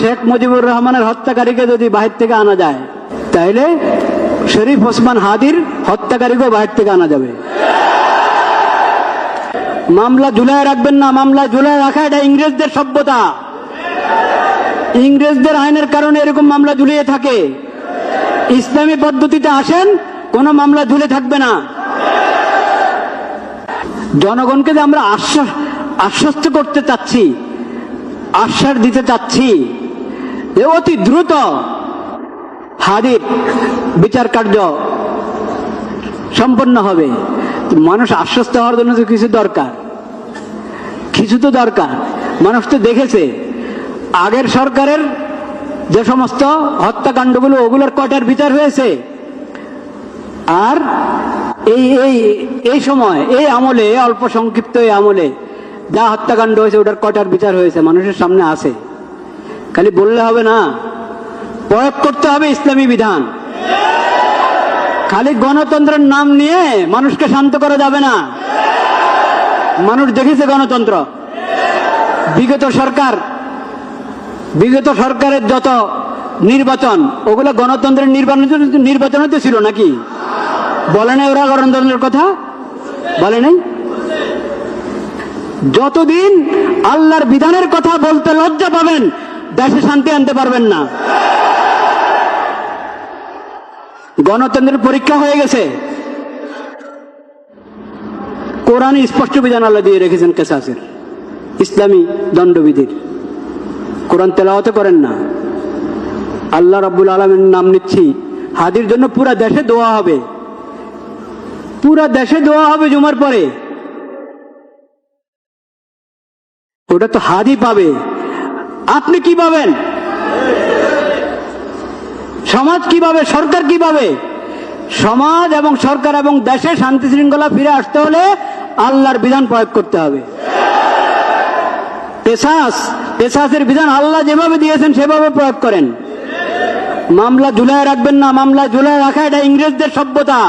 শেখ মুজিবুর রহমানের হত্যাকারীকে যদি বাহির থেকে আনা যায়, তাহলে শরীফ ওসমান হাদির হত্যাকারীকেও বাহির থেকে আনা যাবে। মামলা ঝুলায় রাখবেন না, মামলা ঝুলায় রাখা এটা ইংরেজদের সভ্যতা। ইংরেজদের আইনের কারণে এরকম মামলা ঝুলিয়ে থাকে। ইসলামী পদ্ধতিতে আসেন, কোন মামলা ঝুলে থাকবে না। জনগণকে যে আমরা আশ্বস্ত করতে চাচ্ছি, আশ্বাস দিতে চাচ্ছি যে অতি দ্রুত হাদির বিচার কার্য সম্পন্ন হবে। মানুষ আশ্বস্ত হওয়ার জন্য তো কিছু দরকার, কিছু তো দরকার। মানুষ তো দেখেছে আগের সরকারের যে সমস্ত হত্যাকাণ্ডগুলো, ওগুলোর কয়টার বিচার হয়েছে, আর এই সময়, এই আমলে, অল্প সংক্ষিপ্ত এই আমলে যা হত্যাকাণ্ড হয়েছে ওটার কয়টার বিচার হয়েছে মানুষের সামনে আছে। খালি বললে হবে না, প্রয়োগ করতে হবে ইসলামী বিধান। খালি গণতন্ত্রের নাম নিয়ে মানুষকে শান্ত করা যাবে না। মানুষ দেখেছে গণতন্ত্র। বিগত সরকারের যত নির্বাচন, ওগুলো গণতন্ত্রের নির্বাচন তো ছিল নাকি? বলে নাই ওরা গণতন্ত্রের কথা? বলে নাই? যতদিন আল্লাহর বিধানের কথা বলতে লজ্জা পাবেন, দেশে শান্তি আনতে পারবেন না। গণতন্ত্রের পরীক্ষা হয়ে গেছে। কোরআনে স্পষ্ট বিধান আল্লাহ দিয়ে রেখেছেন কেসাসের, ইসলামী দণ্ডবিধির। কোরআন তেলাওয়াত করেন না। আল্লাহ রাব্বুল আলামিনের নাম নিচ্ছি, হাদির জন্য পুরা দেশে দোয়া হবে, পুরা দেশে দোয়া হবে জুমার পরে। ওটা তো হাদি পাবে, আপনি কি পাবেন? সমাজ কি পাবে? সরকার কি পাবে? সমাজ এবং সরকার এবং দেশে শান্তি শৃঙ্খলা ফিরে আসতে হলে আল্লাহর বিধান প্রয়োগ করতে হবে। কেসাসের বিধান আল্লাহ যেভাবে দিয়েছেন সেভাবে প্রয়োগ করেন। মামলা ঝুলায় রাখবেন না, মামলা ঝুলায় রাখা এটা ইংরেজদের সভ্যতা।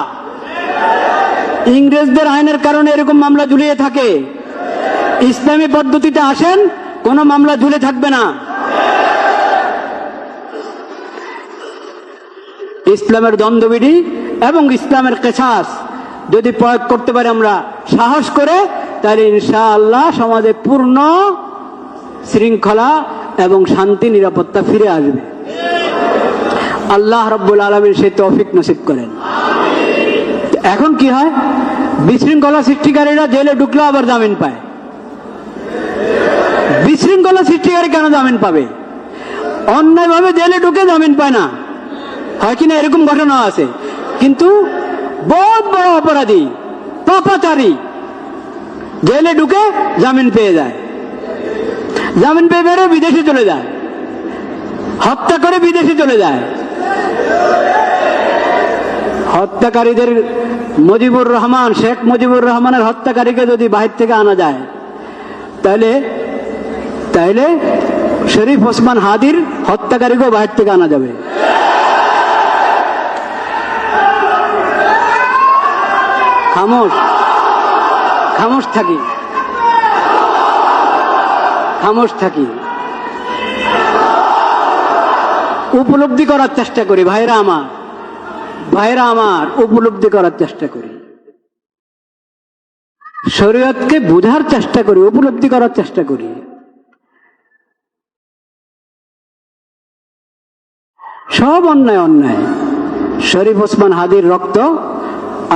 ইংরেজদের আইনের কারণে এরকম মামলা ঝুলিয়ে থাকে। ইসলামী পদ্ধতিতে আসেন, কোন মামলা ঝুলে থাকবে না। ইসলামের দ্বন্দ্ববিধি এবং ইসলামের কেসাস যদি প্রয়োগ করতে পারি আমরা সাহস করে, তাহলে ইনশাআল্লাহ সমাজে পূর্ণ শৃঙ্খলা এবং শান্তি নিরাপত্তা ফিরে আসবে। আল্লাহ রাব্বুল আলামিন সেই তৌফিক নসিব করেন। এখন কি হয়? বিশৃঙ্খলা সৃষ্টিকারীরা জেলে ঢুকলে আবার জামিন পায়। বিশৃঙ্খলা সৃষ্টিকারী কেন জামিন পাবে? অন্যায়ভাবে জেলে ঢুকে জামিন পায় না, হয় কিনা? এরকম ঘটনা আছে। কিন্তু বহুত বড় অপরাধী, পাপাচারী জেলে ঢুকে জামিন পেয়ে যায়, জামিন পেয়ে বেরো বিদেশে চলে যায়, হত্যা করে বিদেশে চলে যায়। হত্যাকারীদের শেখ মুজিবুর রহমানের হত্যাকারীকে যদি বাহির থেকে আনা যায়, তাহলে শরীফ ওসমান হাদির হত্যাকারীকেও বাহির থেকে আনা যাবে। খামোশ থাকি, উপলব্ধি করার চেষ্টা করি। ভাইরা আমার, উপলব্ধি করার চেষ্টা করি, শরীয়তকে বুঝার চেষ্টা করি, উপলব্ধি করার চেষ্টা করি। সব অন্যায়। শরীফ ওসমান হাদির রক্ত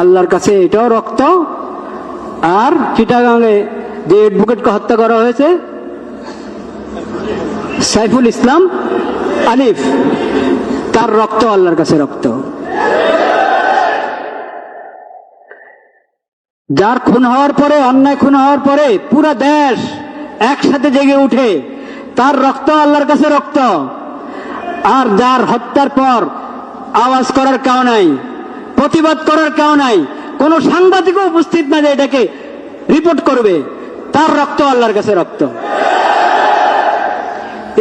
আল্লাহর কাছে এটাও রক্ত। আর চিটাগাঙে যে অ্যাডভোকেটকে হত্যা করা হয়েছে, সাইফুল ইসলাম আলিফ, তার রক্ত আল্লাহর কাছে রক্ত। যার খুন হওয়ার পরে, অন্যায় খুন হওয়ার পরে পুরা দেশ একসাথে জেগে উঠে, তার রক্ত আল্লাহর কাছে রক্ত। আর যার হত্যার পর আওয়াজ করার কেউ নাই, প্রতিবাদ করার কেউ নাই, কোন সাংবাদিকও উপস্থিত না যে এটাকে রিপোর্ট করবে, তার রক্ত আল্লাহর কাছে রক্ত।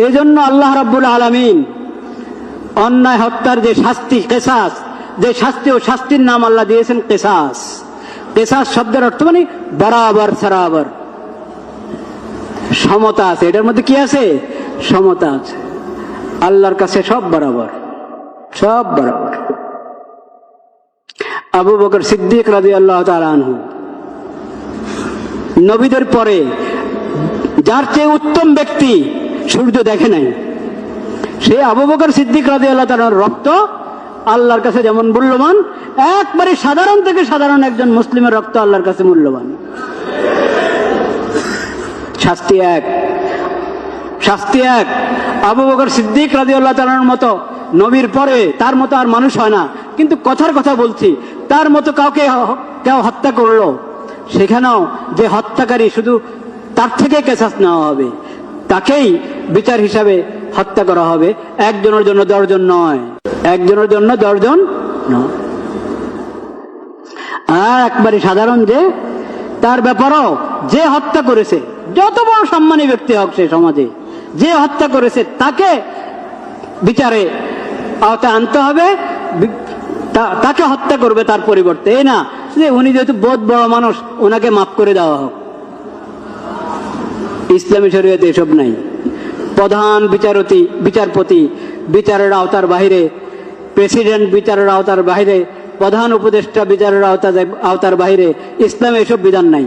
এই জন্য আল্লাহ রাব্বুল আলামিন অন্যায় হত্যার যে শাস্তি, কেসাস, যে শাস্তি, ও শাস্তির নাম আল্লাহ দিয়েছেন কেসাস। কেসাস শব্দের অর্থ মানে বরাবর সরাবর, সমতা আছে। এটার মধ্যে কি আছে? সমতা আছে। আল্লাহর কাছে সব বরাবর, সব বরাবর। আবু বকর সিদ্দিক রাদিয়াল্লাহু তাআলা আনহু, নবীদের পরে যার চেয়ে উত্তম ব্যক্তি সূর্য দেখে নাই, সে আবু বকর সিদ্দিক রাদিয়াল্লাহু তাআলার রক্ত আল্লাহর কাছে যেমন মূল্যবান, একবারে সাধারণ থেকে সাধারণ একজন মুসলিমের রক্ত আল্লাহর কাছে মূল্যবান। শাস্তি এক, শাস্তি এক। আবু বকর সিদ্দিক রাদিয়াল্লাহু তাআলার মতো নবীর পরে তার মতো আর মানুষ হয় না, কিন্তু কথার কথা বলছি, তার মতো কাউকে কেউ হত্যা করলো, সেখানেও যে হত্যাকারী শুধু তার থেকে কেসাস নেওয়া হবে, তাকেই বিচার হিসাবে হত্যা করা হবে। একজনের জন্য 10 জন নয়, একজনের জন্য 10 জন নয়। আর একবারে সাধারণ যে, তার ব্যাপারও যে হত্যা করেছে, যত বড় সম্মানী ব্যক্তি হোক সে সমাজে, যে হত্যা করেছে তাকে বিচারে আওতায় আনতে হবে, তাকে হত্যা করবে তার পরিবর্তে। এই না যে উনি যেহেতু বহুত বড় মানুষ ওনাকে মাফ করে দেওয়া হোক। ইসলামী শরীয়তে এসব নাই। প্রধান বিচারপতি বিচারের আওতার বাইরে, প্রেসিডেন্ট বিচারের আওতার বাইরে, প্রধান উপদেষ্টা বিচারের আওতার বাইরে। ইসলামে এসব বিধান নাই।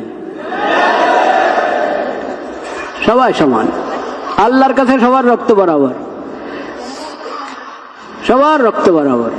সবাই সমান, আল্লাহর কাছে সবার রক্ত বরাবর, সবার রক্ত বরাবর।